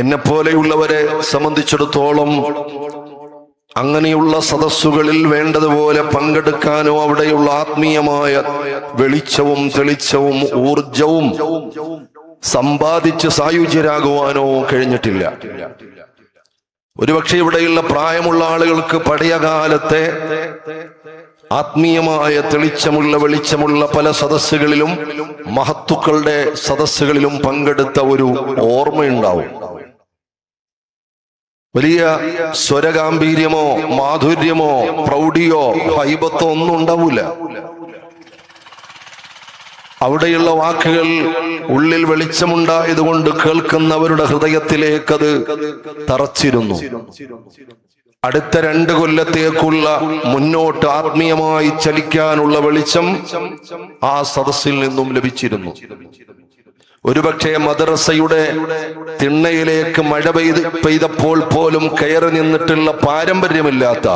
എന്നെപ്പോലെയുള്ളവരെ സംബന്ധിച്ചിടത്തോളം അങ്ങനെയുള്ള സദസ്സുകളിൽ വേണ്ടതുപോലെ പങ്കെടുക്കാനോ അവിടെയുള്ള ആത്മീയമായ വെളിച്ചവും തെളിച്ചവും ഊർജവും സമ്പാദിച്ച് സായുജ്യരാകുവാനോ കഴിഞ്ഞിട്ടില്ല. ഒരുപക്ഷെ ഇവിടെയുള്ള പ്രായമുള്ള ആളുകൾക്ക് പഴയ കാലത്തെ ആത്മീയമായ തെളിച്ചമുള്ള വെളിച്ചമുള്ള പല സദസ്സുകളിലും മഹത്തുക്കളുടെ സദസ്സുകളിലും പങ്കെടുത്ത ഒരു ഓർമ്മയുണ്ടാവും. വലിയ സ്വരഗാംഭീര്യമോ മാധുര്യമോ പ്രൗഢിയോ ഹൈബത്തോ ഒന്നും ഉണ്ടാവൂല. അവിടെയുള്ള വാക്കുകൾ ഉള്ളിൽ വെളിച്ചമുണ്ടായതുകൊണ്ട് കേൾക്കുന്നവരുടെ ഹൃദയത്തിലേക്കത് തറച്ചിരുന്നു. അടുത്ത 2 കൊല്ലത്തേക്കുള്ള മുന്നോട്ട് ആത്മീയമായി ചലിക്കാനുള്ള വെളിച്ചം ആ സദസ്സിൽ നിന്നും ലഭിച്ചിരുന്നു. ഒരുപക്ഷെ മദ്രസയുടെ തിണ്ണയിലേക്ക് മഴ പെയ്തപ്പോൾ പോലും കയറി നിന്നിട്ടുള്ള പാരമ്പര്യമില്ലാത്ത,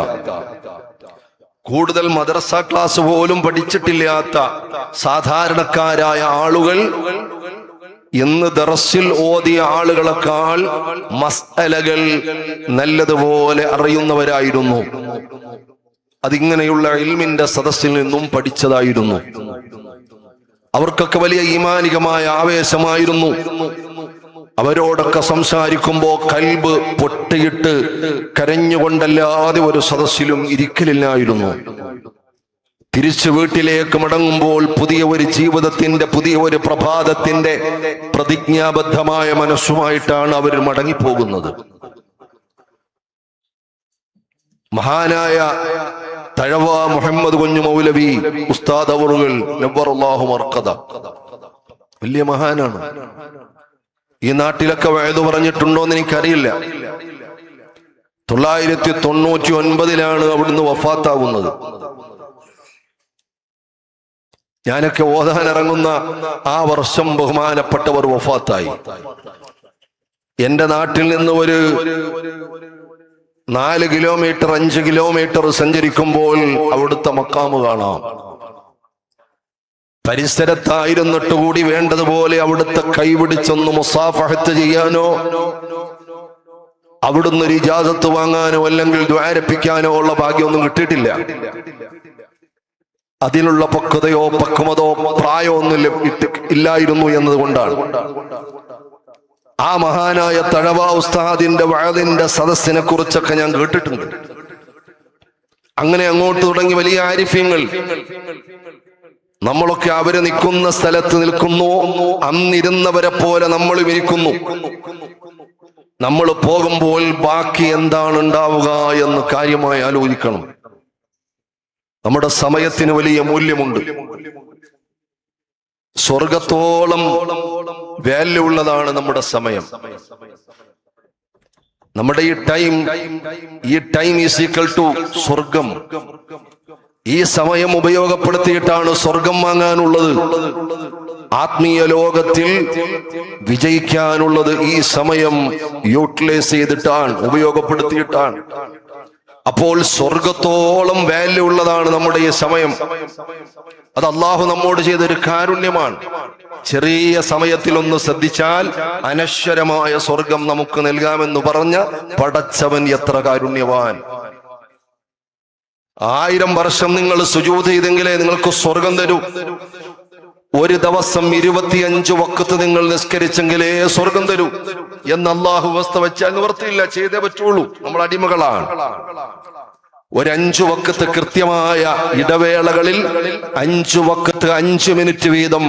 കൂടുതൽ മദ്രസ ക്ലാസ് പോലും പഠിച്ചിട്ടില്ലാത്ത സാധാരണക്കാരായ ആളുകൾ ഇന്ന് ദർസിൽ ഓതിയ ആളുകളെക്കാൾ മസ്അലകൾ നല്ലതുപോലെ അറിയുന്നവരായിരുന്നു. അതിങ്ങനെയുള്ള ഇൽമിന്റെ സദസ്സിൽ നിന്നും പഠിച്ചതായിരുന്നു. അവർക്കൊക്കെ വലിയ ഈമാനികമായ ആവേശമായിരുന്നു. അവരോടൊക്കെ സംസാരിക്കുമ്പോ കൽബ് പൊട്ടിയിട്ട് കരഞ്ഞുകൊണ്ടല്ലാതെ ഒരു സദസ്സിലും ഇരിക്കലില്ലായിരുന്നു. തിരിച്ചു വീട്ടിലേക്ക് മടങ്ങുമ്പോൾ പുതിയ ഒരു ജീവിതത്തിന്റെ, പുതിയ ഒരു പ്രഭാതത്തിന്റെ പ്രതിജ്ഞാബദ്ധമായ മനസ്സുമായിട്ടാണ് അവർ മടങ്ങിപ്പോകുന്നത്. മഹാനായ തഴവ മുഹമ്മദ് കുഞ്ഞു മൗലവി ഉസ്താദ് അവറുകൾ നവ്വറല്ലാഹു മർഖദ വലിയ മഹാനാണ്. ഈ നാട്ടിലൊക്കെ വഅദ് പറഞ്ഞിട്ടുണ്ടോ എന്ന് എനിക്കറിയില്ല. 999 അവിടുന്ന് വഫാത്താകുന്നത്. ഞാനൊക്കെ ഓതാനിറങ്ങുന്ന ആ വർഷം ബഹുമാനപ്പെട്ടവർ വഫാത്തായി. എന്റെ നാട്ടിൽ നിന്ന് ഒരു 4 കിലോമീറ്റർ 5 കിലോമീറ്റർ സഞ്ചരിക്കുമ്പോൾ അവിടുത്തെ മക്കാമ് കാണാം. പരിസരത്തായിരുന്നിട്ട് കൂടി വേണ്ടതുപോലെ അവിടുത്തെ കൈപിടിച്ചൊന്ന് മുസാഫഹത്ത് ചെയ്യാനോ അവിടുന്ന് ഒരു ഇജാസത്ത് വാങ്ങാനോ അല്ലെങ്കിൽ ദ്വാരപ്പിക്കാനോ ഉള്ള ഭാഗ്യമൊന്നും കിട്ടിയിട്ടില്ല. അതിനുള്ള പക്വതയോ പക്വതയോ പ്രായമൊന്നും ഇല്ലായിരുന്നു എന്നതുകൊണ്ടാണ്. ആ മഹാനായ തഴവ ഉസ്താദിന്റെ വഅദിന്റെ സദസ്സിനെ കുറിച്ചൊക്കെ ഞാൻ കേട്ടിട്ടുണ്ട്. അങ്ങനെ അങ്ങോട്ട് തുടങ്ങി വലിയ ആരിഫ്യങ്ങൾ. നമ്മളൊക്കെ അവര് നിൽക്കുന്ന സ്ഥലത്ത് നിൽക്കുന്നു, അന്നിരുന്നവരെ പോലെ നമ്മളും ഇരിക്കുന്നു. നമ്മൾ പോകുമ്പോൾ ബാക്കി എന്താണ് ഉണ്ടാവുക എന്ന് കാര്യമായി ആലോചിക്കണം. നമ്മുടെ സമയത്തിന് വലിയ മൂല്യമുണ്ട്. സ്വർഗത്തോളം വാല്യൂ ഉള്ളതാണ് നമ്മുടെ സമയം. നമ്മുടെ ഈ ടൈം ഈസ് ഈക്വൽ ടു സ്വർഗം. ഈ സമയം ഉപയോഗപ്പെടുത്തിയിട്ടാണ് സ്വർഗം വാങ്ങാനുള്ളത്. ആത്മീയ ലോകത്തിൽ വിജയിക്കാനുള്ളത് ഈ സമയം യൂട്ടിലൈസ് ചെയ്തിട്ടാണ്, ഉപയോഗപ്പെടുത്തിയിട്ടാണ്. അപ്പോൾ സ്വർഗത്തോളം വാല്യൂ ഉള്ളതാണ് നമ്മുടെ ഈ സമയം. അത് അള്ളാഹു നമ്മോട് ചെയ്തൊരു കാരുണ്യമാണ്. ചെറിയ സമയത്തിൽ ഒന്ന് ശ്രദ്ധിച്ചാൽ അനശ്വരമായ സ്വർഗം നമുക്ക് നൽകാമെന്ന് പറഞ്ഞ പടച്ചവൻ എത്ര കാരുണ്യവാൻ. 1000 വർഷം നിങ്ങൾ സുജൂദ് ചെയ്തെങ്കിലേ നിങ്ങൾക്ക് സ്വർഗം തരൂ. ഒരു ദിവസം 25 വഖത്ത് നിങ്ങൾ നിസ്കരിച്ചെങ്കിലേ സ്വർഗം തരൂ എന്ന് അള്ളാഹു വ്യവസ്ഥ വെച്ചാൽ നിവർത്തിയില്ല, ചെയ്തേ പറ്റുള്ളൂ. നമ്മൾ അടിമകളാണ്. ഒരു 5 വഖത്ത് കൃത്യമായ ഇടവേളകളിൽ 5 വഖത്ത് 5 മിനിറ്റ് വീതം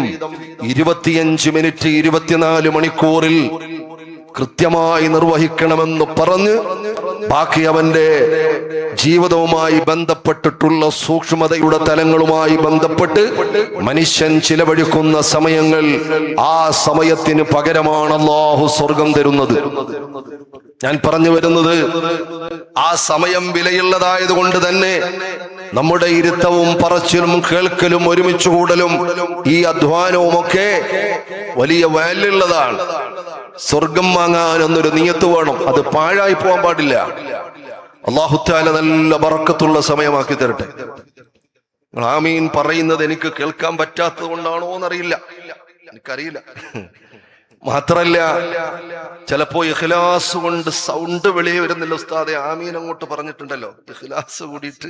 25 മിനിറ്റ് 24 മണിക്കൂറിൽ കൃത്യമായി നിർവഹിക്കണമെന്ന് പറഞ്ഞ് ബാക്കി അവന്റെ ജീവിതവുമായി ബന്ധപ്പെട്ടിട്ടുള്ള സൂക്ഷ്മതയുടെ തലങ്ങളുമായി ബന്ധപ്പെട്ട് മനുഷ്യൻ ചിലവഴിക്കുന്ന സമയങ്ങൾ, ആ സമയത്തിന് പകരമാണ് അല്ലാഹു സ്വർഗം തരുന്നത്. ഞാൻ പറഞ്ഞു വരുന്നത്, ആ സമയം വിലയുള്ളതായത് കൊണ്ട് തന്നെ നമ്മുടെ ഇരുത്തവും പറച്ചിലും കേൾക്കലും ഒരുമിച്ച് കൂടലും ഈ അധ്വാനവും ഒക്കെ വലിയ വാല്യൂ ഉള്ളതാണ്. സ്വർഗം വാങ്ങാൻ എന്നൊരു നിയത്ത് വേണം. അത് പാഴായി പോകാൻ പാടില്ല. അല്ലാഹു തആല നല്ല ബറക്കത്തുള്ള സമയമാക്കി തരട്ടെ. ആമീൻ പറയുന്നത് എനിക്ക് കേൾക്കാൻ പറ്റാത്തത് കൊണ്ടാണോ എന്നറിയില്ല, എനിക്കറിയില്ല. മാത്രല്ല ചിലപ്പോ ഇഖ്ലാസ് കൊണ്ട് സൗണ്ട് വെളിയെ വരുന്നില്ല ഉസ്താദെ, ആമീൻ അങ്ങോട്ട് പറഞ്ഞിട്ടുണ്ടല്ലോ, ഇഖ്ലാസ് കൂടിയിട്ട്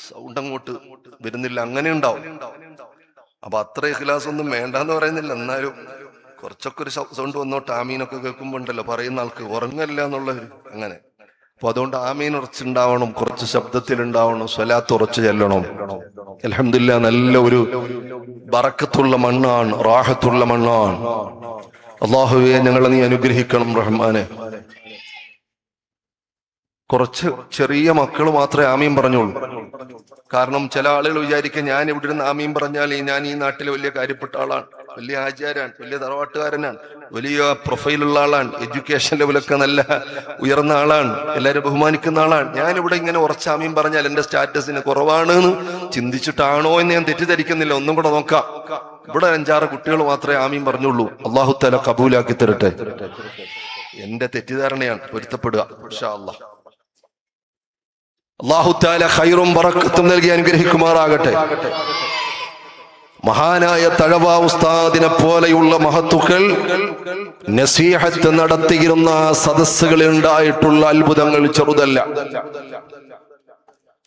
സൗണ്ട് അങ്ങോട്ട് വരുന്നില്ല, അങ്ങനെ ഉണ്ടാവും. അപ്പൊ അത്ര ഇഖ്ലാസ് ഒന്നും വേണ്ടെന്ന് പറയുന്നില്ല, എന്നാലും കുറച്ചൊക്കെ ഒരു സൗണ്ട് വന്നോട്ട്. ആമീനൊക്കെ കേൾക്കുമ്പോ ഉണ്ടല്ലോ പറയുന്ന ആൾക്ക് ഉറങ്ങല്ല എന്നുള്ളൊരു അങ്ങനെ. അപ്പൊ അതുകൊണ്ട് ആമീൻ ഉറച്ചുണ്ടാവണം, കുറച്ച് ശബ്ദത്തിലുണ്ടാവണം, സ്വലാത്ത് ഉറച്ചു ചെല്ലണം. അൽഹംദുലില്ലാഹ് നല്ല ഒരു ബറക്കത്തുള്ള മണ്ണാണ്, റാഹത്തുള്ള മണ്ണാണ്. അല്ലാഹുവേ ഞങ്ങളെ നീ അനുഗ്രഹിക്കണം റഹ്മാനെ. കുറച്ച് ചെറിയ മക്കൾ മാത്രമേ ആമീൻ പറഞ്ഞോളൂ. കാരണം ചില ആളുകൾ വിചാരിക്കുക ഞാൻ ഇവിടെ നിന്ന് ആമീൻ പറഞ്ഞാൽ ഞാൻ ഈ നാട്ടിലെ വലിയ കാര്യപ്പെട്ട ആളാണ്, വലിയ ആചാരാണ്, വലിയ തറവാട്ടുകാരനാണ്, വലിയ പ്രൊഫൈലുള്ള ആളാണ്, എഡ്യൂക്കേഷൻ ലെവലൊക്കെ നല്ല ഉയർന്ന ആളാണ്, എല്ലാവരും ബഹുമാനിക്കുന്ന ആളാണ്. ഞാനിവിടെ ഇങ്ങനെ ഉറച്ച ആമീൻ പറഞ്ഞാൽ എന്റെ സ്റ്റാറ്റസിന് കുറവാണ് എന്ന് ചിന്തിച്ചിട്ടാണോ എന്ന് ഞാൻ തെറ്റിദ്ധരിക്കുന്നില്ല. ഒന്നും കൂടെ നോക്കാം. ഇവിടെ 5-6 കുട്ടികൾ മാത്രമേ ആമീൻ പറഞ്ഞുള്ളൂ. അല്ലാഹു തആല കബൂലാക്കി തരട്ടെ. എന്റെ തെറ്റിദ്ധാരണയാണ്, പൊരുത്തപ്പെടുക ഇൻഷാ അല്ലാഹ്. അല്ലാഹു തആല ഖൈറും ബറക്കത്തും നൽകി അനുഗ്രഹിക്കുമാറാകട്ടെ. മഹാനായ തഴവ ഉസ്താദിനെ പോലെയുള്ള മഹത്തുക്കൾ നസീഹത്ത് നടത്തിയിരുന്ന സദസ്സുകളിൽ ഉണ്ടായിട്ടുള്ള അത്ഭുതങ്ങൾ ചെറുതല്ല.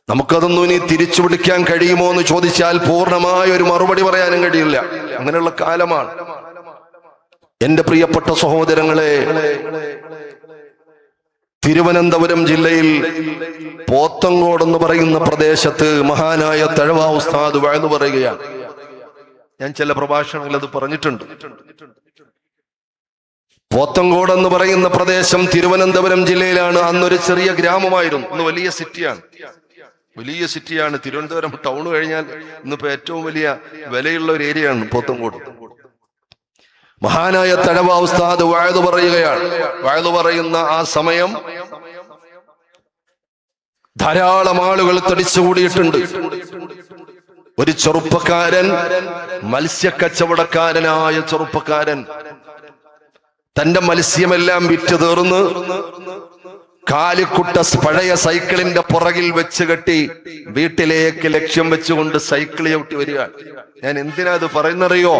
നമുക്കതൊന്നും ഇനി തിരിച്ചു പിടിക്കാൻ കഴിയുമോ എന്ന് ചോദിച്ചാൽ പൂർണ്ണമായ ഒരു മറുപടി പറയാനും കഴിയില്ല. അങ്ങനെയുള്ള കാലമാണ്. എന്റെ പ്രിയപ്പെട്ട സഹോദരങ്ങളെ, തിരുവനന്തപുരം ജില്ലയിൽ പോത്തങ്കോട് എന്ന് പറയുന്ന പ്രദേശത്ത് മഹാനായ തഴവ ഉസ്താദ് വഅദ് പറയുകയാണ്. ഞാൻ ചില പ്രഭാഷണങ്ങളിൽ അത് പറഞ്ഞിട്ടുണ്ട്. പോത്തങ്കോട് എന്ന് പറയുന്ന പ്രദേശം തിരുവനന്തപുരം ജില്ലയിലാണ്. അന്നൊരു ചെറിയ ഗ്രാമമായിരുന്നു, ഇന്ന് വലിയ സിറ്റിയാണ്. വലിയ സിറ്റിയാണ് തിരുവനന്തപുരം ടൗൺ കഴിഞ്ഞാൽ ഇന്നിപ്പോ ഏറ്റവും വലിയ വിലയുള്ള ഒരു ഏരിയയാണ് പോത്തങ്കോട്. മഹാനായ തഴവ ഉസ്താദ് വഅദ് പറയുകയാണ്. വഅദ് പറയുന്ന ആ സമയം ധാരാളം ആളുകൾ തടിച്ചുകൂടിയിട്ടുണ്ട്. ഒരു ചെറുപ്പക്കാരൻ, മത്സ്യക്കച്ചവടക്കാരനായ ചെറുപ്പക്കാരൻ, തന്റെ മത്സ്യമെല്ലാം വിറ്റ് തീർന്ന് കാലിക്കുട്ട പഴയ സൈക്കിളിന്റെ പുറകിൽ വെച്ച് കെട്ടി വീട്ടിലേക്ക് ലക്ഷ്യം വെച്ചുകൊണ്ട് സൈക്കിൾ ചവിട്ടി വരിക. ഞാൻ എന്തിനാ അത് പറയുന്നറിയോ?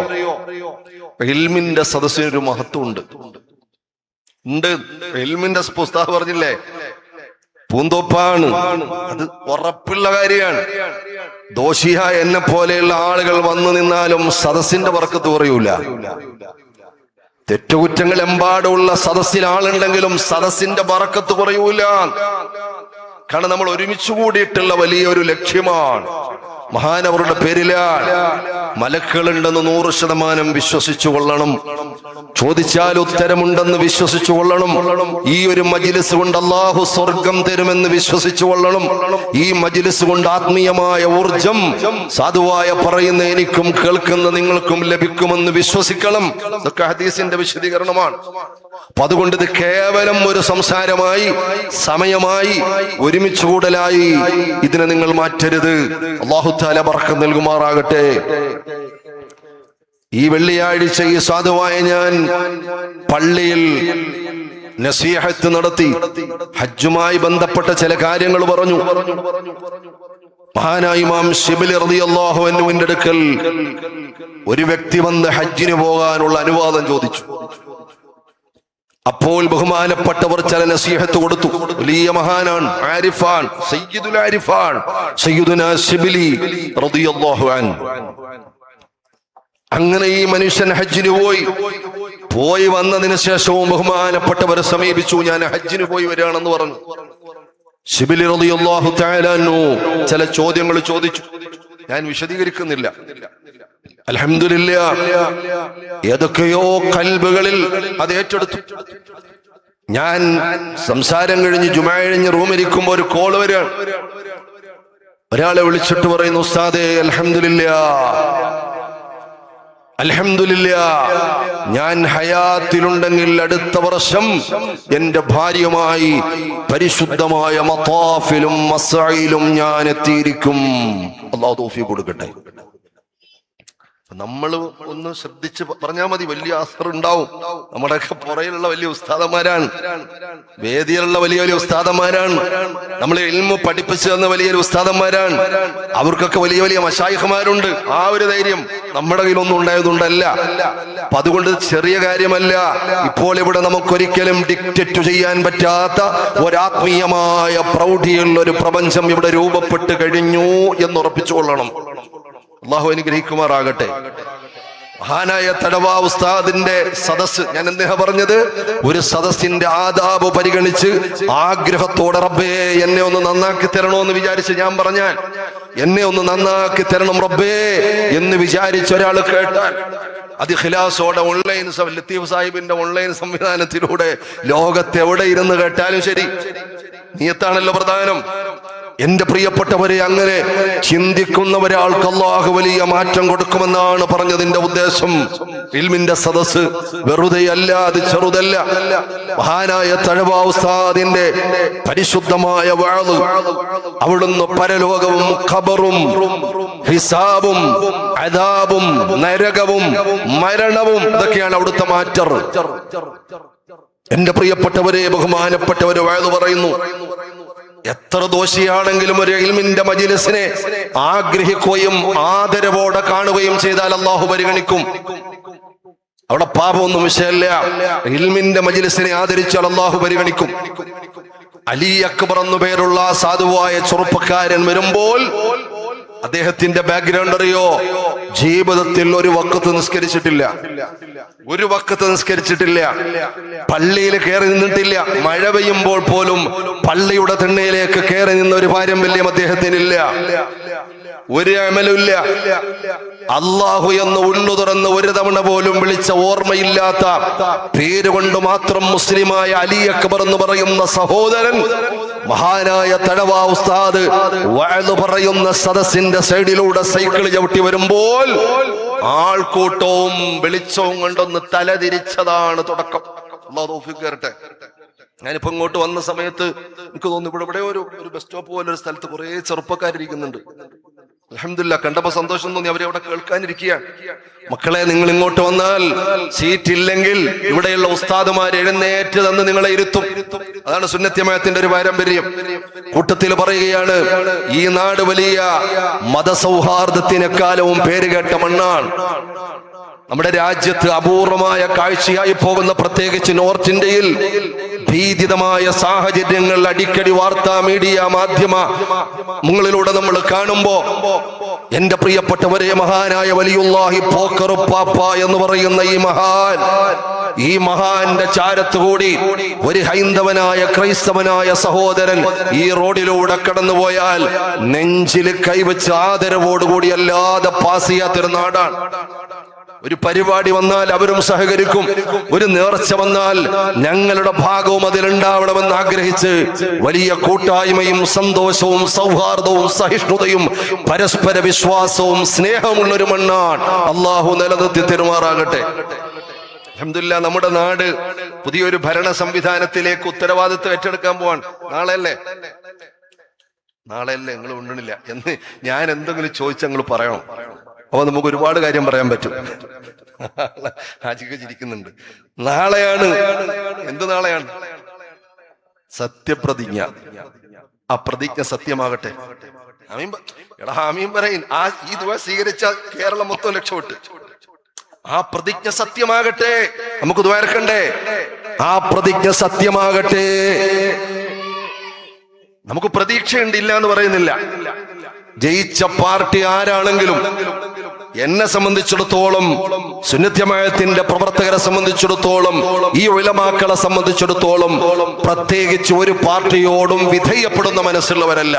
ഇൽമിന്റെ സദസ്സിനൊരു മഹത്വം ഉണ്ട്. ഇൽമിന്റെ പുസ്തകം പറഞ്ഞില്ലേ, പൂന്തോപ്പാണ്, അത് ഉറപ്പുള്ള കാര്യമാണ്. ദോഷിയ എന്നെ പോലെയുള്ള ആളുകൾ വന്നു നിന്നാലും സദസ്സിന്റെ ബർക്കത്ത് കുറയൂല. തെറ്റുകുറ്റങ്ങൾ എമ്പാടുള്ള സദസ്സിൽ ആളുണ്ടെങ്കിലും സദസ്സിന്റെ ബർക്കത്ത് കുറയൂല. കാരണം നമ്മൾ ഒരുമിച്ച് കൂടിയിട്ടുള്ള വലിയൊരു ലക്ഷ്യമാണ്. മഹാനവരുടെ പേരിലാണ്. മലക്കുകളുണ്ടെന്ന് 100% വിശ്വസിച്ചു കൊള്ളണം. ചോദിച്ചാൽ ഉത്തരമുണ്ടെന്ന് വിശ്വസിച്ചു കൊള്ളണം. ഈ ഒരു മജ്ലിസ് കൊണ്ട് അല്ലാഹു സ്വർഗം തരുമെന്ന് വിശ്വസിച്ചു കൊള്ളണം. ഈ മജ്ലിസ് കൊണ്ട് ആത്മീയമായ ഊർജം സാധുവായ പറയുന്ന എനിക്കും കേൾക്കുന്ന നിങ്ങൾക്കും ലഭിക്കുമെന്ന് വിശ്വസിക്കണം. ഇതൊക്കെ ഹദീസിന്റെ വിശദീകരണമാണ്. അപ്പൊ അതുകൊണ്ട് ഇത് കേവലം ഒരു സംസാരമായി, സമയമായി, ഒരുമിച്ച് കൂടലായി ഇതിനെ നിങ്ങൾ മാറ്റരുത്. അല്ലാഹു തആല ബർക്കത്ത് നൽകുമാറാകട്ടെ. ഈ വെള്ളിയാഴ്ച ഈ സാധുവായ ഞാൻ പള്ളിയിൽ നസീഹത്ത് നടത്തി. ഹജ്ജുമായി ബന്ധപ്പെട്ട ചില കാര്യങ്ങൾ പറഞ്ഞു. മഹാനായ ഇമാം ശിബിലി റളിയല്ലാഹു അൻഹുവിന്റെ അടുക്കൽ ഒരു വ്യക്തി വന്ന് ഹജ്ജിന് പോകാനുള്ള അനുവാദം ചോദിച്ചു. അപ്പോൾ ബഹുമാനപ്പെട്ടവർ ചില നസീഹത്ത് കൊടുത്തു. വലിയ മഹാനാണ്, ആരിഫാൻ, സയ്യിദുൽ ആരിഫാൻ, സയ്യിദുനാ ശിബിലി റളിയല്ലാഹു അൻഹു. അങ്ങനെ ഈ മനുഷ്യൻ ഹജ്ജിന് പോയി വന്നതിന് ശേഷവും ബഹുമാനപ്പെട്ടവരെ സമീപിച്ചു. ഞാൻ ഹജ്ജിന് പോയി വരികയാണെന്ന് പറഞ്ഞു. ശിബിലി റളിയല്ലാഹു തആല അൻഹു ചില ചോദ്യങ്ങൾ ചോദിച്ചു. ഞാൻ വിശദീകരിക്കുന്നില്ല. അൽഹംദുലില്ലാഹ്, ഏതൊക്കെയോ കൽബുകളിൽ അത് ഏറ്റെടുത്തു. ഞാൻ സംസാരം കഴിഞ്ഞ് ജുമാ കഴിഞ്ഞ് റൂമിരിക്കുമ്പോ ഒരു കോള് വരികയാണ്. ഒരാളെ വിളിച്ചിട്ട് പറയുന്നു, ഉസ്താദേ അൽഹംദുലില്ലാഹ്, ഞാൻ ഹയാത്തിലുണ്ടെങ്കിൽ അടുത്ത വർഷം എന്റെ ഭാര്യയുമായി പരിശുദ്ധമായ മത്താഫിലും മസ്അയിലും ഞാൻ എത്തിയിരിക്കും. അല്ലാഹു തൗഫീഖ് കൊടുക്കട്ടെ. നമ്മൾ ഒന്ന് ശ്രദ്ധിച്ച് പറഞ്ഞാൽ മതി, വലിയ അസർ ഉണ്ടാവും. നമ്മുടെയൊക്കെ പുറയിലുള്ള വലിയ ഉസ്താദന്മാരാണ്, വേദിയിലുള്ള വലിയ വലിയ ഉസ്താദന്മാരാണ്, നമ്മളെ ഇൽമു പഠിപ്പിച്ചു തന്ന വലിയ ഉസ്താദന്മാരാണ്. അവർക്കൊക്കെ വലിയ വലിയ മശായിഖ്മാരുണ്ട്. ആ ഒരു ധൈര്യം നമ്മുടെ കയ്യിലൊന്നും ഉണ്ടായതുകൊണ്ടല്ല. അപ്പൊ അതുകൊണ്ട് ചെറിയ കാര്യമല്ല. ഇപ്പോൾ ഇവിടെ നമുക്കൊരിക്കലും ഡിക്റ്റേറ്റ് ചെയ്യാൻ പറ്റാത്ത ഒരാത്മീയമായ പ്രൗഢിയുള്ള ഒരു പ്രപഞ്ചം ഇവിടെ രൂപപ്പെട്ട് കഴിഞ്ഞു എന്ന് ഉറപ്പിച്ചുകൊള്ളണം. അള്ളാഹു അനുഗ്രഹിക്കുമാറാകട്ടെ. മഹാനായ തടവ ഉസ്താദിന്റെ സദസ്, ഞാൻ എന്തിനാ പറഞ്ഞത്, ഒരു സദസ്സിന്റെ ആദാബ് പരിഗണിച്ച് ആഗ്രഹത്തോടെ റബ്ബേ എന്നെ ഒന്ന് നന്നാക്കി തരണോ എന്ന് വിചാരിച്ച് ഞാൻ പറഞ്ഞാൽ, എന്നെ ഒന്ന് നന്നാക്കി തരണം റബ്ബേ എന്ന് വിചാരിച്ച ഒരാൾ കേട്ടാൽ അത് ഖിലാസോടെ ഓൺലൈൻ ലത്തീഫ് സാഹിബിന്റെ ഓൺലൈൻ സംവിധാനത്തിലൂടെ ലോകത്ത് എവിടെ ഇരുന്ന് കേട്ടാലും ശരി, നിയത്താണല്ലോ പ്രധാനം. എന്റെ പ്രിയപ്പെട്ടവരെ, അങ്ങനെ ചിന്തിക്കുന്ന ഒരാൾക്ക് അല്ലാഹു വലിയ മാറ്റം കൊടുക്കുമെന്നാണ് പറഞ്ഞതിന്റെ ഉദ്ദേശം. ഇൽമിന്റെ സദസ് വെറുതെയല്ല, അത് ചെറുതല്ല. മഹാനായ തഴവ ഉസ്താദിന്റെ പരിശുദ്ധമായ വഅദ്, അവിടുന്ന് പരലോകവും ഖബറും ഹിസാബും അദാബും നരകവും മരണവും ഇതൊക്കെയാണ് അവിടുത്തെ മാറ്റർ. എന്റെ പ്രിയപ്പെട്ടവരെ, ബഹുമാനപ്പെട്ടവരെ, വഅദ് പറയുന്നു, എത്ര ദോഷിയാണെങ്കിലും ഒരു ഇൽമിന്റെ മജ്‌ലിസിനെ ആഗ്രഹിക്കുകയും ആദരവോടെ കാണുകയും ചെയ്താൽ അല്ലാഹു പരിഗണിക്കും. അവിടെ പാപമൊന്നും വിഷയമല്ല. ഇൽമിന്റെ മജ്‌ലിസിനെ ആദരിച്ചാൽ അല്ലാഹു പരിഗണിക്കും. അലി അക്ബർ എന്നു പേരുള്ള സാധുവായ ചെറുപ്പക്കാരൻ വരുമ്പോൾ അദ്ദേഹത്തിന്റെ ബാക്ക്ഗ്രൗണ്ട് അറിയോ? ജീവിതത്തിൽ ഒരു വഖത്ത് നിസ്കരിച്ചിട്ടില്ല, ഒരു വഖത്ത് നിസ്കരിച്ചിട്ടില്ല, പള്ളിയിൽ കയറി നിന്നിട്ടില്ല. മഴ പെയ്യുമ്പോൾ പോലും പള്ളിയുടെ തിണ്ണയിലേക്ക് കയറി നിന്ന ഒരു പാരമ്പര്യം അദ്ദേഹത്തിനില്ല, ഒരു അമലുമില്ല. അല്ലാഹു എന്ന് ഉള്ളു തുറന്ന് ഒരു തവണ പോലും വിളിച്ച ഓർമ്മയില്ലാത്ത, പേരുകൊണ്ട് മാത്രം മുസ്ലിമായ അലി അക്ബർ എന്ന് പറയുന്ന സഹോദരൻ മഹാനായ തഴവ ഉസ്താദ് വഅദ് പറയുന്ന സദസ്സിന്റെ സൈഡിലൂടെ സൈക്കിൾ ചവിട്ടി വരുമ്പോൾ ആൾക്കൂട്ടവും വെളിച്ചവും കൊണ്ടൊന്ന് തലതിരിച്ചതാണ് തുടക്കം. അല്ലാഹു തൗഫീഖ് തരട്ടെ. ഞാനിപ്പോ ഇങ്ങോട്ട് വന്ന സമയത്ത് എനിക്ക് തോന്നുന്നു ഇവിടെ ഒരു ബസ് സ്റ്റോപ്പ് പോലെ ഒരു സ്ഥലത്ത് കുറെ ചെറുപ്പക്കാരിരിക്കുന്നുണ്ട്. അൽഹംദുലില്ലാഹ്, കണ്ടപ്പോ സന്തോഷം തോന്നി. അവരെ അവിടെ കേൾക്കാനിരിക്കുകയാണ്. മക്കളെ, നിങ്ങൾ ഇങ്ങോട്ട് വന്നാൽ സീറ്റ് ഇല്ലെങ്കിൽ ഇവിടെയുള്ള ഉസ്താദുമാർ എഴുന്നേറ്റ് തന്ന് നിങ്ങളെ ഇരുത്തും. അതാണ് സുന്നത്ത് ജമാഅത്തിന്റെ ഒരു പാരമ്പര്യം. കൂട്ടത്തിൽ പറയുകയാണ്, ഈ നാട് വലിയ മതസൗഹാർദ്ദത്തിനെക്കാലവും പേരുകേട്ട മണ്ണാണ്. നമ്മുടെ രാജ്യത്ത് അപൂർവമായ കാഴ്ചയായി പോകുന്ന, പ്രത്യേകിച്ച് നോർത്ത് ഇന്ത്യയിൽ ഭീതിതമായ സാഹചര്യങ്ങൾ അടിക്കടി വാർത്താ മീഡിയ മാധ്യമങ്ങളിലൂടെ നമ്മൾ കാണുമ്പോ, എന്റെ പ്രിയപ്പെട്ടവരെ, മഹാനായ വലിയുല്ലാഹി പോക്കറുപ്പാപ്പ എന്ന് പറയുന്ന ഈ മഹാന്റെ ചാരത്തുകൂടി ഒരു ഹൈന്ദവനായ ക്രൈസ്തവനായ സഹോദരൻ ഈ റോഡിലൂടെ കടന്നുപോയാൽ നെഞ്ചിൽ കൈവച്ച് ആദരവോടുകൂടി അല്ലാതെ പാസ് ചെയ്യാത്തൊരു നാടാണ്. ഒരു പരിപാടി വന്നാൽ അവരും സഹകരിക്കും. ഒരു നേർച്ച വന്നാൽ ഞങ്ങളുടെ ഭാഗവും അതിലുണ്ടാവണമെന്ന് ആഗ്രഹിച്ച് വലിയ കൂട്ടായ്മയും സന്തോഷവും സൗഹാർദ്ദവും സഹിഷ്ണുതയും പരസ്പര വിശ്വാസവും സ്നേഹമുള്ള ഒരു മണ്ണാണ്. അല്ലാഹു നിലനിർത്തി തരുമാറാകട്ടെ. അൽഹംദുലില്ലാഹ്, നമ്മുടെ നാട് പുതിയൊരു ഭരണ സംവിധാനത്തിലേക്ക് ഉത്തരവാദിത്വം ഏറ്റെടുക്കാൻ പോവാണ്. നാളെയല്ലേ നിങ്ങൾ ഉണ്ടണില്ല എന്ന് ഞാൻ എന്തെങ്കിലും ചോദിച്ചാൽ നിങ്ങൾ പറയണം. അപ്പൊ നമുക്ക് ഒരുപാട് കാര്യം പറയാൻ പറ്റും. ഹാജിക്ക് ചിരിക്കുന്നുണ്ട്. നാളെയാണ്. എന്ത് നാളെയാണ്? സത്യപ്രതിജ്ഞ. ആ പ്രതിജ്ഞ സത്യമാകട്ടെ. ആമീൻ പറയും. ഈ ദുആ സ്വീകരിച്ച കേരളം മൊത്തം രക്ഷപ്പെട്ടു. ആ പ്രതിജ്ഞ സത്യമാകട്ടെ. നമുക്ക് ദുആ ഇറക്കണ്ടേ? ആ പ്രതിജ്ഞ സത്യമാകട്ടെ. നമുക്ക് പ്രതീക്ഷയുണ്ട്, ഇല്ല എന്ന് പറയുന്നില്ല. ജയിച്ച പാർട്ടി ആരാണെങ്കിലും, എന്നെ സംബന്ധിച്ചിടത്തോളം, സുന്നത്ത് ജമാഅത്തിന്റെ പ്രവർത്തകരെ സംബന്ധിച്ചിടത്തോളം, ഈ ഉലമാക്കളെ സംബന്ധിച്ചിടത്തോളം പ്രത്യേകിച്ച് ഒരു പാർട്ടിയോടും വിധേയപ്പെടുന്ന മനസ്സുള്ളവരല്ല.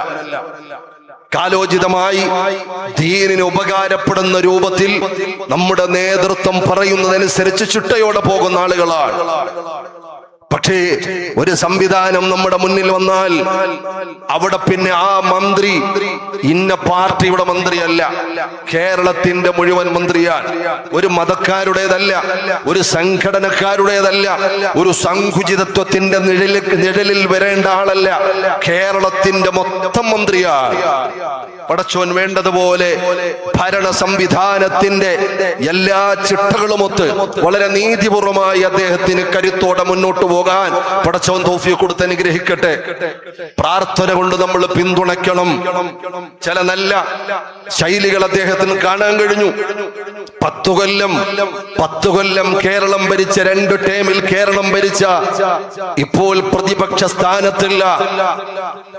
കാലോചിതമായി ദീനിന് ഉപകാരപ്പെടുന്ന രൂപത്തിൽ നമ്മുടെ നേതൃത്വം പറയുന്നതനുസരിച്ച് ചിട്ടയോടെ പോകുന്ന ആളുകളാണ്. പക്ഷേ ഒരു സംവിധാനം നമ്മുടെ മുന്നിൽ വന്നാൽ അവിടെ പിന്നെ ആ മന്ത്രി ഇന്ന പാർട്ടിയുടെ മന്ത്രിയല്ല, കേരളത്തിന്റെ മുഴുവൻ മന്ത്രിയാണ്. ഒരു മതക്കാരുടേതല്ല, ഒരു സംഘടനക്കാരുടേതല്ല, ഒരു സങ്കുചിതത്വത്തിന്റെ നിഴലിൽ വരേണ്ട ആളല്ല, കേരളത്തിന്റെ മൊത്തം മന്ത്രിയാണ്. പടച്ചോൻ വേണ്ടതുപോലെ ഭരണ സംവിധാനത്തിന്റെ എല്ലാ ചിട്ടകളുമൊത്ത് വളരെ നീതിപൂർവമായി അദ്ദേഹത്തിന് കരുത്തോടെ മുന്നോട്ട് പോകാൻ പടച്ചോൻ തൗഫീഖ് കൊടുത്ത് അനുഗ്രഹിക്കട്ടെ. പ്രാർത്ഥന കൊണ്ട് നമ്മൾ പിന്തുണയ്ക്കണം. ചില നല്ല ശൈലികൾ അദ്ദേഹത്തിന് കാണാൻ കഴിഞ്ഞു. 10 കൊല്ലം കേരളം ഭരിച്ച, 2 ടേമിൽ കേരളം ഭരിച്ച, ഇപ്പോൾ പ്രതിപക്ഷ സ്ഥാനത്തുള്ള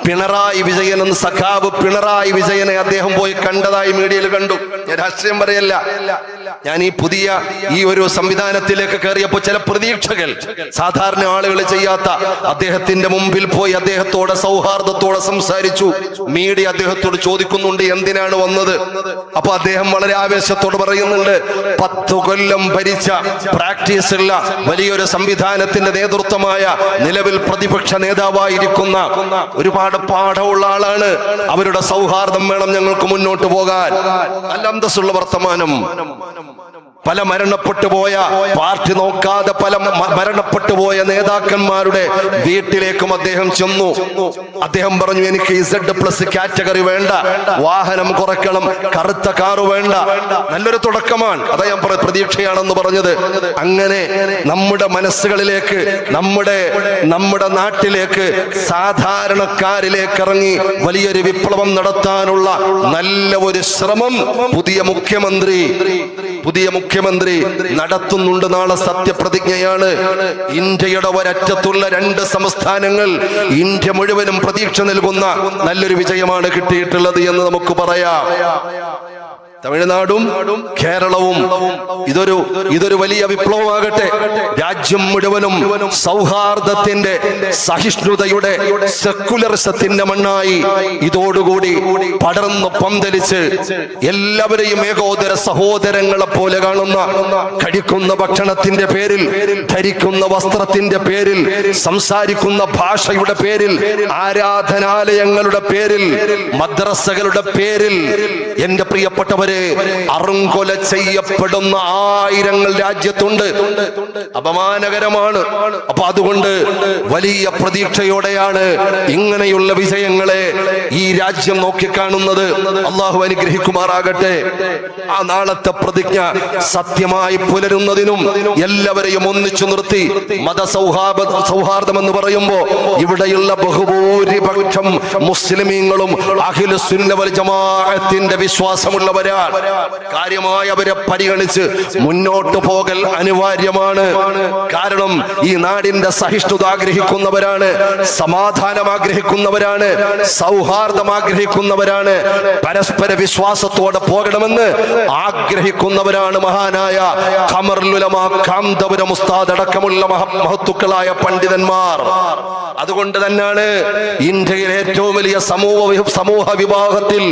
പിണറായി വിജയൻ എന്ന സഖാവ് പിണറായി വിജയനെ അദ്ദേഹം പോയി കണ്ടതായി മീഡിയയിൽ കണ്ടു. ഞാൻ രാഷ്ട്രീയം പറയല്ല, ഞാൻ ഈ ഒരു സംവിധാനത്തിലേക്ക് കയറിയപ്പോൾ ചില പ്രതീക്ഷകൾ സാധാരണ ആളുകൾ ചെയ്യാത്ത, അദ്ദേഹത്തിന്റെ മുമ്പിൽ പോയി അദ്ദേഹത്തോടെ സൗഹാർദ്ദത്തോടെ സംസാരിച്ചു. മീഡിയ അദ്ദേഹത്തോട് ചോദിക്കുന്നുണ്ട് എന്തിനാണ് വന്നത്. അപ്പൊ അദ്ദേഹം വളരെ ആവേശത്തോട് പറയുന്നുണ്ട്, 10 കൊല്ലം ഭരിച്ച പ്രാക്ടീസ് ഉള്ള വലിയൊരു സംവിധാനത്തിന്റെ നേതൃത്വമായ, നിലവിൽ പ്രതിപക്ഷ നേതാവായിരിക്കുന്ന ഒരുപാട് പാഠമുള്ള ആളാണ്. അവരുടെ സൗഹാർദ്ദം വേണം ഞങ്ങൾക്ക് മുന്നോട്ട് പോകാൻ. നല്ല അന്തസ്സുള്ള വർത്തമാനം. പല മരണപ്പെട്ടു പോയ, പാർട്ടി നോക്കാതെ പല മരണപ്പെട്ടു പോയ നേതാക്കന്മാരുടെ വീട്ടിലേക്കും അദ്ദേഹം ചെന്നു. അദ്ദേഹം പറഞ്ഞു, എനിക്ക് Z+ കാറ്റഗറി വേണ്ട, വാഹനം കുറയ്ക്കണം, കറുത്ത കാറ് വേണ്ട. നല്ലൊരു തുടക്കമാണ്. അതാ ഞാൻ പ്രതീക്ഷയാണെന്ന് പറഞ്ഞത്. അങ്ങനെ നമ്മുടെ മനസ്സുകളിലേക്ക്, നമ്മുടെ നാട്ടിലേക്ക്, സാധാരണക്കാരിലേക്ക് ഇറങ്ങി വലിയൊരു വിപ്ലവം നടത്താനുള്ള നല്ല ഒരു ശ്രമം പുതിയ മുഖ്യമന്ത്രി നടത്തുന്നുണ്ട്. നാളെ സത്യപ്രതിജ്ഞയാണ്. ഇന്ത്യയുടെ ഒരറ്റത്തുള്ള 2 സംസ്ഥാനങ്ങൾ ഇന്ത്യ മുഴുവനും പ്രതീക്ഷ നൽകുന്ന നല്ലൊരു വിജയമാണ് കിട്ടിയിട്ടുള്ളത് എന്ന് നമുക്ക് പറയാം. തമിഴ്നാടും കേരളവും ഇതൊരു വലിയ വിപ്ലവമാകട്ടെ. രാജ്യം മുഴുവനും സൗഹാർദ്ദത്തിന്റെ, സഹിഷ്ണുതയുടെ, സെക്കുലറിസത്തിന്റെ മണ്ണായി ഇതോടുകൂടി പടർന്നു പന്തലിച്ച് എല്ലാവരെയും ഏകോദര സഹോദരങ്ങളെ പോലെ കാണുന്ന, കഴിക്കുന്ന ഭക്ഷണത്തിന്റെ പേരിൽ, ധരിക്കുന്ന വസ്ത്രത്തിന്റെ പേരിൽ, സംസാരിക്കുന്ന ഭാഷയുടെ പേരിൽ, ആരാധനാലയങ്ങളുടെ പേരിൽ, മദ്രസകളുടെ പേരിൽ എന്റെ പ്രിയപ്പെട്ടവരെ അറുങ്കൊല ചെയ്യപ്പെടുന്ന ആയിരങ്ങൾ രാജ്യത്തുണ്ട്. അപമാനകരമാണ്. അപ്പൊ അതുകൊണ്ട് വലിയ പ്രതീക്ഷയോടെയാണ് ഇങ്ങനെയുള്ള വിജയങ്ങളെ ഈ രാജ്യം നോക്കിക്കാണുന്നത്. അള്ളാഹു അനുഗ്രഹിക്കുമാറാകട്ടെ. ആ നാളത്തെ പ്രതിജ്ഞ സത്യമായി പുലരുന്നതിനും എല്ലാവരെയും ഒന്നിച്ചു നിർത്തി മതസൗഹാർദ്ദം എന്ന് പറയുമ്പോ ഇവിടെയുള്ള ബഹുഭൂരിപക്ഷം മുസ്ലിമീങ്ങളും അഹ്ലുസുന്ന വൽ ജമാഅത്തിന്റെ വിശ്വാസമുള്ളവരാണ്. കാര്യമായി അവരെ പരിഗണിച്ച് മുന്നോട്ട് പോകൽ അനിവാര്യമാണ്. കാരണം ഈ നാടിന്റെ സഹിഷ്ണുത ആഗ്രഹിക്കുന്നവരാണ്, സമാധാനം ആഗ്രഹിക്കുന്നവരാണ്, സൗഹാർദ്ദം ആഗ്രഹിക്കുന്നവരാണ്, പരസ്പര വിശ്വാസത്തോടെ പോകണമെന്ന് ആഗ്രഹിക്കുന്നവരാണ് മഹാനായ ഖമറുൽ ഉലമാ കാന്തപുരം ഉസ്താദ് അടക്കമുള്ള മഹത്തുക്കളായ പണ്ഡിതന്മാർ. അതുകൊണ്ട് തന്നെയാണ് ഇന്ത്യയിലെ ഏറ്റവും വലിയ സമൂഹ വിഭാഗത്തിൽ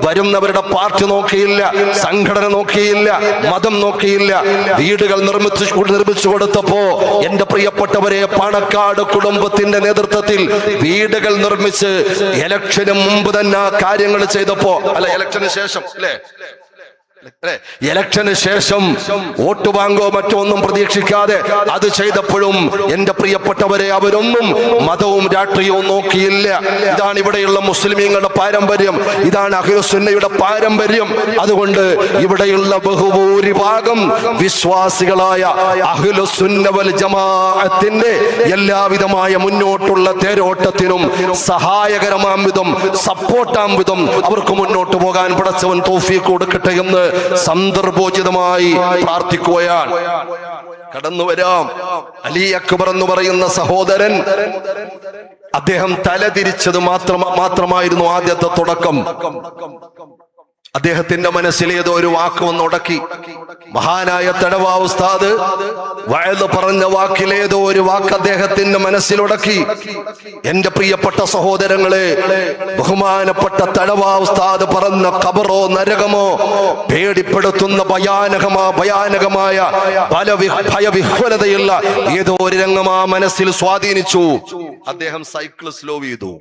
വരുന്നവരുടെ പാർട്ടി നോക്കിയില്ല, സംഘടന നോക്കിയില്ല, മതം നോക്കിയില്ല. വീടുകൾ നിർമ്മിച്ചു കൊടുത്തപ്പോ എന്റെ പ്രിയപ്പെട്ടവരെ, പാണക്കാട് കുടുംബത്തിന്റെ നേതൃത്വത്തിൽ വീടുകൾ നിർമ്മിച്ച് ഇലക്ഷന് മുമ്പ് തന്നെ കാര്യങ്ങൾ ചെയ്തപ്പോ, അല്ല ഇലക്ഷന് ശേഷം, അല്ലേ, ഇലക്ഷന് ശേഷം വോട്ട് ബാങ്കോ മറ്റോ ഒന്നും പ്രതീക്ഷിക്കാതെ അത് ചെയ്തപ്പോഴും എന്റെ പ്രിയപ്പെട്ടവരെ, അവരൊന്നും മതവും രാഷ്ട്രീയവും നോക്കിയില്ല. ഇതാണ് ഇവിടെയുള്ള മുസ്ലിമീങ്ങളുടെ പാരമ്പര്യം, ഇതാണ് അഹ്ലുസുന്നയുടെ പാരമ്പര്യം. അതുകൊണ്ട് ഇവിടെയുള്ള ബഹുഭൂരിഭാഗം വിശ്വാസികളായ അഹ്ലുസുന്ന വൽ ജമാഅത്തിന്റെ എല്ലാവിധമായ മുന്നോട്ടുള്ള തേരോട്ടത്തിനും സഹായകരമാം വിധം, സപ്പോർട്ടാം വിധം അവർക്ക് മുന്നോട്ട് പോകാൻ പടച്ചവൻ തൗഫീഖ് കൊടുക്കട്ടെ എന്ന് സന്ദർഭോചിതമായി പ്രാർത്ഥിക്കുകയാണ്. കടന്നു വരാം. അലി അക്ബർ എന്ന് പറയുന്ന സഹോദരൻ, അദ്ദേഹം തലതിരിച്ചത് മാത്രമായിരുന്നു ആദ്യത്തെ തുടക്കം. അദ്ദേഹത്തിന്റെ മനസ്സിൽ ഏതോ ഒരു വാക്ക് വന്ന് ഉടക്കി. മഹാനായ തടവ ഉസ്താദ് വഅദ് പറഞ്ഞ വാക്കിലേതോ ഒരു വാക്ക് അദ്ദേഹത്തിന്റെ മനസ്സിലുടക്കി. എന്റെ പ്രിയപ്പെട്ട സഹോദരങ്ങളെ, ബഹുമാനപ്പെട്ട തടവ ഉസ്താദ് പറഞ്ഞ ഖബറോ നരകമോ പേടിപ്പെടുത്തുന്ന ഭയാനകമായ ഭയവിഹ്വലതയുള്ള ഏതോ ഒരു രംഗം ആ മനസ്സിൽ സ്വാധീനിച്ചു. അദ്ദേഹം സൈക്കിൾ സ്ലോ ചെയ്തു.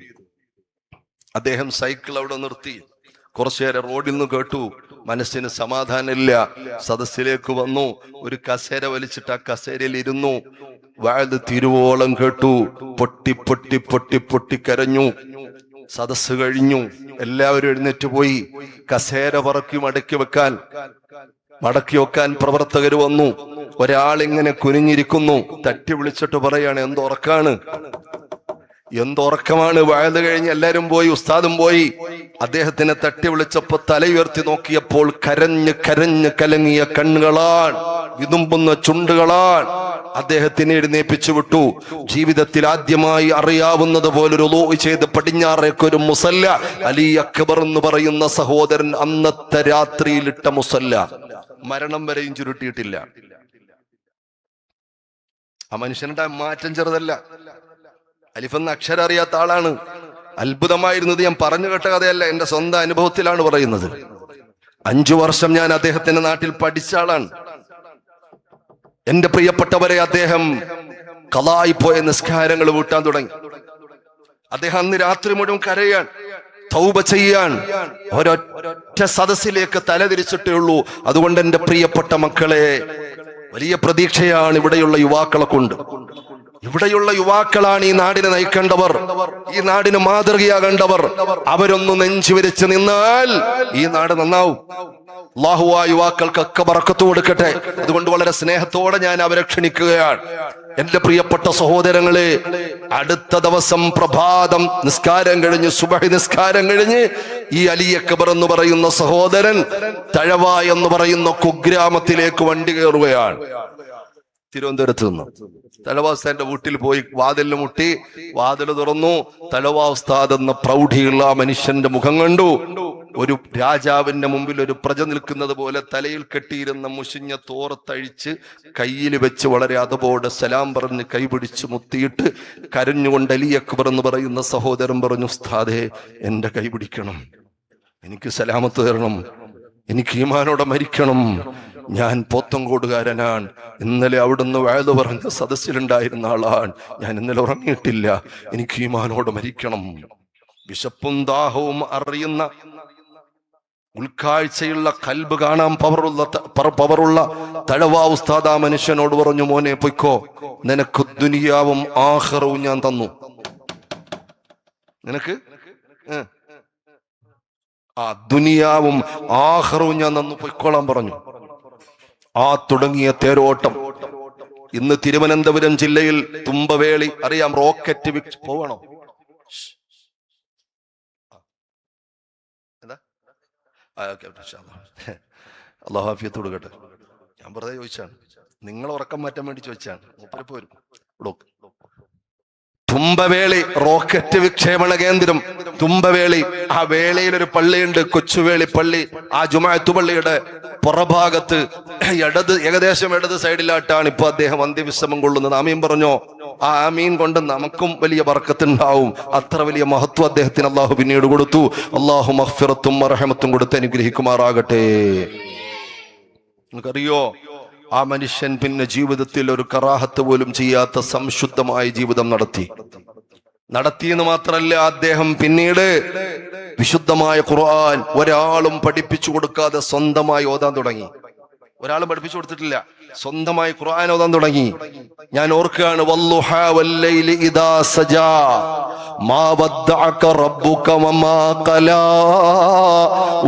അദ്ദേഹം സൈക്കിൾ അവിടെ നിർത്തി. കുറച്ചുനേരം റോഡിൽ നിന്ന് കേട്ടു. മനസ്സിന് സമാധാനമില്ല. സദസ്സിലേക്ക് വന്നു. ഒരു കസേര വലിച്ചിട്ട് ആ കസേരയിൽ ഇരുന്നു. വഅദ് തിരുവോളം കേട്ടു. പൊട്ടി പൊട്ടി പൊട്ടി പൊട്ടി കരഞ്ഞു. സദസ് കഴിഞ്ഞു, എല്ലാവരും എഴുന്നേറ്റ് പോയി. കസേര പറക്കി മടക്കി വെക്കാൻ പ്രവർത്തകർ വന്നു. ഒരാളിങ്ങനെ കുനിഞ്ഞിരിക്കുന്നു. തട്ടി വിളിച്ചിട്ട് പറയാണ്, എന്തുറക്കമാണ്. വയത് കഴിഞ്ഞ് എല്ലാരും പോയി, ഉസ്താദും പോയി. അദ്ദേഹത്തിനെ തട്ടി വിളിച്ചപ്പോ തലയുയർത്തി നോക്കിയപ്പോൾ കരഞ്ഞ് കലങ്ങിയ കണ്ണുകളാണ്, വിതുമ്പുന്ന ചുണ്ടുകളാണ്. അദ്ദേഹത്തിനെ എഴുന്നേപ്പിച്ചു വിട്ടു. ജീവിതത്തിൽ ആദ്യമായി അറിയാവുന്നത് പോലൊരു ളുഉ ചെയ്ത് പടിഞ്ഞാറേക്കൊരു മുസല്ല, അലി അക്ബർ എന്ന് പറയുന്ന സഹോദരൻ അന്നത്തെ രാത്രിയിലിട്ട മുസല്ല മരണം വരെയും ചുരുട്ടിയിട്ടില്ല. ആ മനുഷ്യന്റെ മാറ്റം ചെറുതല്ല. അലിഫെന്ന അക്ഷരം അറിയാത്ത ആളാണ്. അത്ഭുതമായിരുന്നത് ഞാൻ പറഞ്ഞു കേട്ട കഥയല്ല, എന്റെ സ്വന്തം അനുഭവത്തിലാണ് പറയുന്നത്. 5 വർഷം ഞാൻ അദ്ദേഹത്തിന്റെ നാട്ടിൽ പഠിച്ച ആളാണ്. എന്റെ പ്രിയപ്പെട്ടവരെ, അദ്ദേഹം ഖളായി പോയ നിസ്കാരങ്ങൾ വീട്ടാൻ തുടങ്ങി. അദ്ദേഹം അന്ന് രാത്രി മുഴുവൻ കരയാൻ, തൗബ ചെയ്യാൻ. ഒരൊറ്റ സദസ്സിലേക്ക് തലതിരിച്ചിട്ടേ ഉള്ളൂ. അതുകൊണ്ട് എന്റെ പ്രിയപ്പെട്ട മക്കളെ, വലിയ പ്രതീക്ഷയാണ് ഇവിടെയുള്ള യുവാക്കളെ കൊണ്ട്. ഇവിടെയുള്ള യുവാക്കളാണ് ഈ നാടിനെ നയിക്കേണ്ടവർ, ഈ നാടിന് മാതൃകയാകേണ്ടവർ. അവരൊന്ന് നെഞ്ചു വിരിച്ച് നിന്നാൽ ഈ നാട് നന്നാവും. അല്ലാഹു ആ യുവാക്കൾക്കൊക്കെ ബറക്കത്ത് കൊടുക്കട്ടെ. അതുകൊണ്ട് വളരെ സ്നേഹത്തോടെ ഞാൻ അവരെ ക്ഷണിക്കുകയാണ്. എന്റെ പ്രിയപ്പെട്ട സഹോദരങ്ങളെ, അടുത്ത ദിവസം പ്രഭാതം നിസ്കാരം കഴിഞ്ഞ്, സുബഹി നിസ്കാരം കഴിഞ്ഞ്, ഈ അലി അക്ബർ എന്ന് പറയുന്ന സഹോദരൻ തഴവ എന്ന് പറയുന്ന കുഗ്രാമത്തിലേക്ക് വണ്ടി കയറുകയാണ്. തിരുവനന്തപുരത്ത് നിന്ന് തഴവ ഉസ്താദിന്റെ വീട്ടിൽ പോയി വാതിലിന് മുട്ടി. വാതിൽ തുറന്നു. തഴവ ഉസ്താദ് എന്ന പ്രൗഢിയുള്ള ആ മനുഷ്യന്റെ മുഖം കണ്ടു. ഒരു രാജാവിന്റെ മുമ്പിൽ ഒരു പ്രജ നിൽക്കുന്നത് പോലെ തലയിൽ കെട്ടിയിരുന്ന മുഷിഞ്ഞ തോർത്തഴിച്ച് കയ്യിൽ വെച്ച് വളരെ അതപോടെ സലാം പറഞ്ഞ് കൈപിടിച്ച് മുത്തിയിട്ട് കരഞ്ഞുകൊണ്ട് അലി അക്ബർ എന്ന് പറയുന്ന സഹോദരൻ പറഞ്ഞു, ഉസ്താദേ, എന്റെ കൈ പിടിക്കണം, എനിക്ക് സലാമത്ത് തരണം, എനിക്ക് ഈമാനോടെ മരിക്കണം. ഞാൻ പോത്തങ്കോടുകാരനാണ്. ഇന്നലെ അവിടുന്ന് വഅദ് പറഞ്ഞ സദസ്സിലുണ്ടായിരുന്ന ആളാണ്. ഞാൻ ഇന്നലെ ഉറങ്ങിയിട്ടില്ല. എനിക്ക് ഈമാനോടെ മരിക്കണം. വിശപ്പും ദാഹവും അറിയുന്ന, ഉൾക്കാഴ്ചയുള്ള, കൽബ് കാണാൻ പവറുള്ള തഴവ ഉസ്താദ് ആ മനുഷ്യനോട് പറഞ്ഞു, മോനെ പൊയ്ക്കോ, നിനക്ക് ദുനിയാവും ആഖിറവും ഞാൻ തന്നു. നിനക്ക് ദുനിയാവും ആഖിറവും ഞാൻ തന്നു, പൊയ്ക്കോളാൻ പറഞ്ഞു. ആ തുടങ്ങിയ തേരോട്ടം ഇന്ന് തിരുവനന്തപുരം ജില്ലയിൽ തുമ്പവേളി അറിയാം, റോക്കറ്റ് പോവണോ? അല്ലാഹു ആഫിയത്ത് കൊടുക്കട്ടെ. ഞാൻ വെറുതെ ചോദിച്ചാണ്, നിങ്ങൾ ഉറക്കം മാറ്റാൻ വേണ്ടി ചോദിച്ചാണ്. മൂപ്പര് പോരും. തുമ്പവേളി റോക്കറ്റ് വിക്ഷേപണ കേന്ദ്രം തുമ്പവേളി. ആ വേളയിൽ ഒരു പള്ളിയുണ്ട്, കൊച്ചുവേളി പള്ളി. ആ ജുമാഅത്ത് പള്ളിയുടെ പുറഭാഗത്ത് ഏകദേശം ഇടത് സൈഡിലായിട്ടാണ് ഇപ്പൊ അദ്ദേഹം അന്ത്യവിശ്രമം കൊള്ളുന്നത്. ആമീൻ പറഞ്ഞോ? ആ ആമീൻ കൊണ്ട് നമുക്കും വലിയ ബർക്കത്തുണ്ടാവും. അത്ര വലിയ മഹത്വം അദ്ദേഹത്തിന് അള്ളാഹു പിന്നീട് കൊടുത്തു. അള്ളാഹു മഗ്ഫിറത്തും റഹ്മത്തും കൊടുത്ത് അനുഗ്രഹിക്കുമാറാകട്ടെ. നിങ്ങൾക്കറിയോ, ആ മനുഷ്യൻ പിന്നെ ജീവിതത്തിൽ ഒരു കറാഹത്ത് പോലും ചെയ്യാത്ത സംശുദ്ധമായ ജീവിതം നടത്തിയെന്ന് മാത്രമല്ല, അദ്ദേഹം പിന്നീട് വിശുദ്ധമായ ഖുർആൻ ഒരാളും പഠിപ്പിച്ചു കൊടുക്കാതെ സ്വന്തമായി ഓതാൻ തുടങ്ങി. ഒരാളും പഠിപ്പിച്ചു കൊടുത്തിട്ടില്ല, സ്വന്തമായി ഖുർആൻ ഓതാൻ തുടങ്ങി. ഞാൻ ഓർക്കുകയാണ്, വല്ലുഹാ വല്ലൈലി ഇദാ സജാ മാ വദ്ദഅക റബ്ബുക വമാ ഖലാ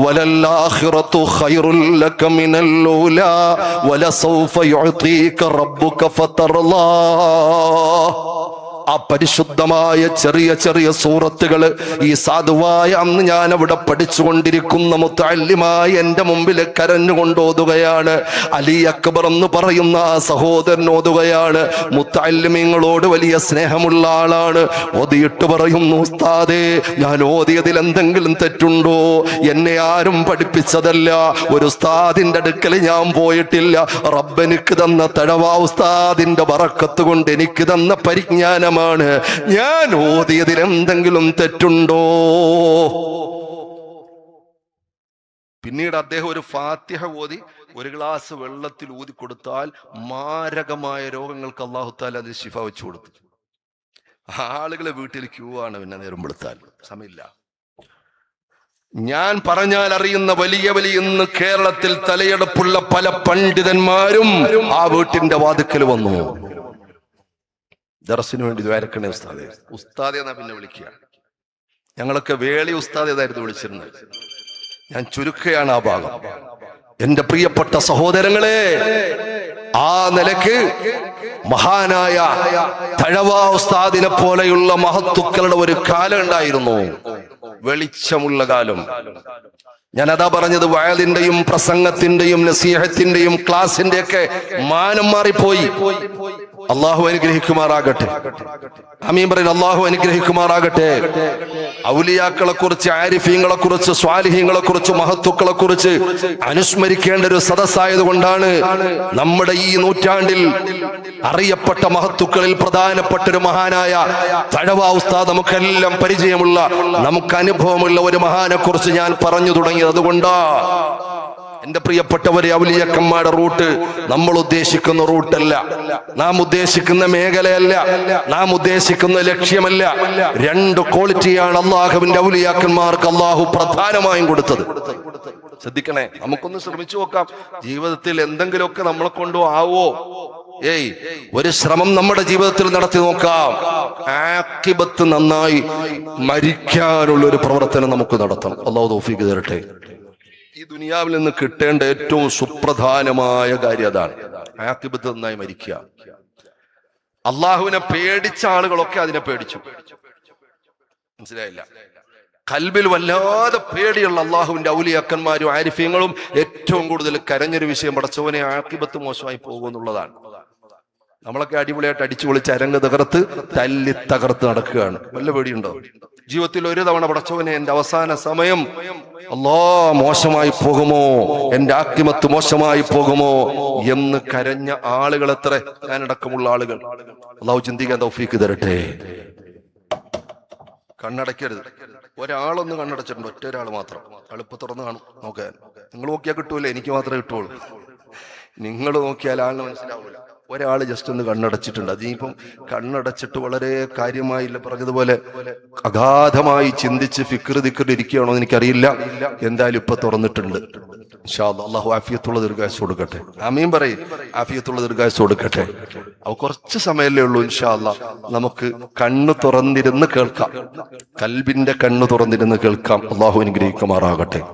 വലൽ ആഖിറതു ഖൈറുൽ ലക മിനൽ ഊലാ വലസൗഫ യുഅതീക റബ്ബുക ഫതർലാ. ആ പരിശുദ്ധമായ ചെറിയ ചെറിയ സൂറത്തുകൾ ഈ സാധുവായ അന്ന് ഞാൻ അവിടെ പഠിച്ചുകൊണ്ടിരിക്കുന്ന മുത്തഅല്ലിമായി എന്റെ മുമ്പിൽ കരഞ്ഞുകൊണ്ട് ഓതുകയാണ്. അലി അക്ബർ എന്ന് പറയുന്ന ആ സഹോദരൻ ഓതുകയാണ്. മുത്തഅല്ലിമീങ്ങളോട് വലിയ സ്നേഹമുള്ള ആളാണ്. ഓതിയിട്ട് പറയുന്നു, ഉസ്താദേ, ഞാൻ ഓതിയതിൽ എന്തെങ്കിലും തെറ്റുണ്ടോ? എന്നെ ആരും പഠിപ്പിച്ചതല്ല, ഒരു ഉസ്താദിന്റെ അടുക്കൽ ഞാൻ പോയിട്ടില്ല. റബ്ബെനിക്ക് തന്ന തഴവ ഉസ്താദിന്റെ ബറക്കത്ത് കൊണ്ട് എനിക്ക് തന്ന പരിജ്ഞാനം ാണ്. ഞാൻ ഓതിയതിൽ എന്തെങ്കിലും തെറ്റുണ്ടോ? പിന്നീട് അദ്ദേഹം ഒരു ഫാത്തിഹ ഓതി ഒരു ഗ്ലാസ് വെള്ളത്തിൽ ഊതി കൊടുത്താൽ മാരകമായ രോഗങ്ങൾക്ക് അല്ലാഹു തആല അത് ശിഫ വെച്ചു കൊടുത്തു. ആളുകളെ വീട്ടിൽ ക്യൂ ആണ്. പിന്നെ നേരം വെളുത്താൽ സമയമില്ല. ഞാൻ പറഞ്ഞാൽ അറിയുന്ന വലിയ വലിയ ഇന്ന് കേരളത്തിൽ തലയെടുപ്പുള്ള പല പണ്ഡിതന്മാരും ആ വീട്ടിന്റെ വാതിക്കൽ വന്നു. ദർസിന് വേണ്ടി ദ്വാരക്കണേ ഉസ്താദേ, ഉസ്താദേ എന്നാ പിന്നെ വിളിക്കുക. ഞങ്ങളൊക്കെ വേളി ഉസ്താദ് ഏതായിരുന്നു വിളിച്ചിരുന്നത്. ഞാൻ ചുരുക്കുകയാണ് ആ ഭാഗം. എന്റെ പ്രിയപ്പെട്ട സഹോദരങ്ങളെ, ആ നിലക്ക് മഹാനായ തഴവ ഉസ്താദിനെ പോലെയുള്ള മഹത്തുക്കളുടെ ഒരു കാലം ഉണ്ടായിരുന്നു, വെളിച്ചമുള്ള കാലം. ഞാൻ അതാ പറഞ്ഞത്, വയലിന്റെയും പ്രസംഗത്തിന്റെയും നസീഹത്തിന്റെയും ക്ലാസിന്റെ ഒക്കെ മാനം മാറിപ്പോയി. അള്ളാഹു അനുഗ്രഹിക്കുമാറാകട്ടെ. ആമീൻ പറയും. അള്ളാഹു അനുഗ്രഹിക്കുമാറാകട്ടെ. ഔലിയാക്കളെ കുറിച്ച്, ആരിഫീങ്ങളെ കുറിച്ച്, സ്വാലിഹീങ്ങളെ കുറിച്ച്, മഹത്തുക്കളെ കുറിച്ച് അനുസ്മരിക്കേണ്ട ഒരു സദസ്സായത് കൊണ്ടാണ് നമ്മുടെ ഈ നൂറ്റാണ്ടിൽ അറിയപ്പെട്ട മഹത്തുക്കളിൽ പ്രധാനപ്പെട്ട ഒരു മഹാനായ തഴവ ഉസ്താദ്, നമുക്കെല്ലാം പരിചയമുള്ള, നമുക്ക് അനുഭവമുള്ള ഒരു മഹാനെ കുറിച്ച് ഞാൻ പറഞ്ഞു തുടങ്ങിയത്. അതുകൊണ്ടാ എന്റെ പ്രിയപ്പെട്ടവരെ, ഔലിയാക്കന്മാരുടെ റൂട്ട് നമ്മൾ ഉദ്ദേശിക്കുന്ന റൂട്ടല്ല, നാം ഉദ്ദേശിക്കുന്ന മേഖലയല്ല, നാം ഉദ്ദേശിക്കുന്ന ലക്ഷ്യമല്ല. രണ്ട് ക്വാളിറ്റിയാണ് അള്ളാഹുവിന്റെ ഔലിയാക്കന്മാർക്ക് അള്ളാഹു പ്രധാനമായും കൊടുത്തത്. ശ്രദ്ധിക്കണേ, നമുക്കൊന്ന് ശ്രമിച്ചു നോക്കാം. ജീവിതത്തിൽ എന്തെങ്കിലുമൊക്കെ നമ്മളെ കൊണ്ടു ആവോ? ഒരു ശ്രമം നമ്മുടെ ജീവിതത്തിൽ നടത്തി നോക്കാം. ആഖിബത്ത് നന്നായി മരിക്കാനുള്ള ഒരു പ്രവർത്തനം നമുക്ക് നടത്തണം. അല്ലാഹു തൗഫീഖ് തരട്ടെ. ഈ ദുനിയാവിൽ നിന്ന് കിട്ടേണ്ട ഏറ്റവും സുപ്രധാനമായ കാര്യം അതാണ്, ആഖിബത്ത് നന്നായി മരിക്കുക. അള്ളാഹുവിനെ പേടിച്ച ആളുകളൊക്കെ അതിനെ പേടിച്ചു. മനസ്സിലായില്ല? ഖൽബിൽ വല്ലാതെ പേടിയുള്ള അള്ളാഹുവിന്റെ ഔലിയാക്കന്മാരും ആരിഫീങ്ങളും ഏറ്റവും കൂടുതൽ കരഞ്ഞൊരു വിഷയം, പടച്ചവനെ ആഖിബത്ത് മോശമായി പോകുമെന്നുള്ളതാണ്. നമ്മളൊക്കെ അടിപൊളിയായിട്ട് അടിച്ചു പൊളിച്ച് അരങ്ങ് തകർത്ത് തല്ലി തകർത്ത് നടക്കുകയാണ്. വല്ല പേടിയുണ്ടോ? ജീവിതത്തിൽ ഒരു തവണ പടച്ചവനെ എന്റെ അവസാന സമയം മോശമായി പോകുമോ, എന്റെ ആഖിബത്ത് മോശമായി പോകുമോ എന്ന് കരഞ്ഞ ആളുകൾ എത്ര? ഞാനടക്കമുള്ള ആളുകൾ. അള്ളാഹു ചിന്തിക്കാൻ തൗഫീഖ് തരട്ടെ. കണ്ണടയ്ക്കരുത്. ഒരാളൊന്ന് കണ്ണടച്ചിട്ടുണ്ട്, ഒറ്റ ഒരാൾ മാത്രം. എളുപ്പം തുറന്ന് കാണും നോക്കാൻ. നിങ്ങൾ നോക്കിയാൽ കിട്ടൂല, എനിക്ക് മാത്രമേ കിട്ടുള്ളൂ. നിങ്ങൾ നോക്കിയാൽ ആളിന് മനസ്സിലാവൂല. ഒരാൾ ജസ്റ്റ് ഒന്ന് കണ്ണടച്ചിട്ടുണ്ട്. അതിനിപ്പം കണ്ണടച്ചിട്ട് വളരെ കാര്യമായില്ല, പറഞ്ഞതുപോലെ അഗാധമായി ചിന്തിച്ച് ഫിക്ർ ദിക്ർ ഇരിക്കുകയാണോ എന്ന് എനിക്കറിയില്ല. എന്തായാലും ഇപ്പൊ തുറന്നിട്ടുണ്ട്. ഇൻഷാ അല്ലാഹ് അല്ലാഹു ആഫിയത്തുള്ള ദീർഘായുസ്സ് കൊടുക്കട്ടെ. ആമീൻ പറയും. ആഫിയത്തുള്ള ദീർഘായുസ്സ് കൊടുക്കട്ടെ. അത് കുറച്ച് സമയമല്ലേ ഉള്ളൂ. ഇൻഷാ അല്ലാഹ് നമുക്ക് കണ്ണ് തുറന്നിരുന്ന് കേൾക്കാം, കൽബിന്റെ കണ്ണ് തുറന്നിരുന്ന് കേൾക്കാം. അല്ലാഹു അനുഗ്രഹിക്കുമാറാകട്ടെ.